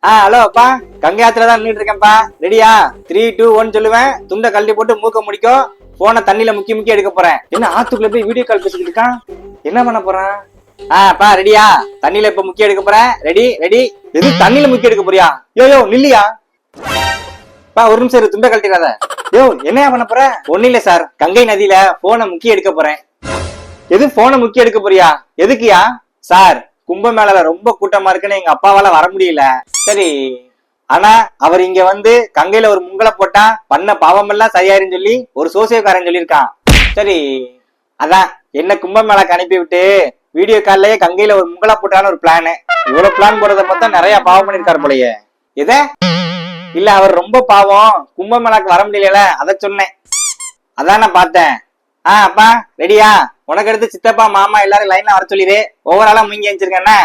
Hello அப்பா, கங்கையாத்துல தான் நின்றுட்டு இருக்கேன்ப்பா. ரெடியா? 3, 2, 1 சொல்லுவேன். துண்டை கழட்டி போட்டு மூக்க முடிக்கும். போனை தண்ணியில முக்கி எடுக்க போறேன். என்ன ஆத்துக்குள்ள போய் வீடியோ கால் பேசிக்கிட்டு இருக்கான்? என்ன பண்ண போறான்? அப்பா ரெடியா? தண்ணியில இப்ப முக்கி எடுக்க போறேன். Ready ready. எது தண்ணியில முக்கி எடுக்க போறியா? யோ நில்லியா பா, ஒரு நிமிஷம் இரு, துண்டை கழட்டிடாத. என்னையா பண்ண போற? ஒண்ணு இல்ல சார், கங்கை நதியில போனை முக்கி எடுக்க போறேன். எது போனை முக்கி எடுக்க போறியா? எதுக்குயா? சார், கும்பமேளால ரொம்ப கூட்டமா இருக்குன்னு எங்க அப்பாவால வர முடியல. சரி, ஆனா அவர் இங்க வந்து கங்கையில ஒரு முங்கலை போட்டா பண்ண பாவம் எல்லாம் சரியாயிருன்னு சொல்லி ஒரு சோசியக்காரன் சொல்லியிருக்கான். சரி, அதான் என்ன கும்பமேளாக்கு அனுப்பி விட்டு வீடியோ கால்லயே கங்கையில ஒரு முங்கலா போட்டான்னு ஒரு பிளான். இவ்வளவு பிளான் போறத பார்த்தா நிறைய பாவம் பண்ணிருக்காரு போலயே. எத இல்ல, அவர் ரொம்ப பாவம், கும்பமேளாக்கு வர முடியல, அத சொன்னேன். அதான் நான் பார்த்தேன். அப்பா ரெடியா? உனக்கு அடுத்து சித்தப்பா மாமா எல்லாரும் லைன்ல வர சொல்லிடு. ஓவராலா முங்கி வச்சிருக்கேன்னா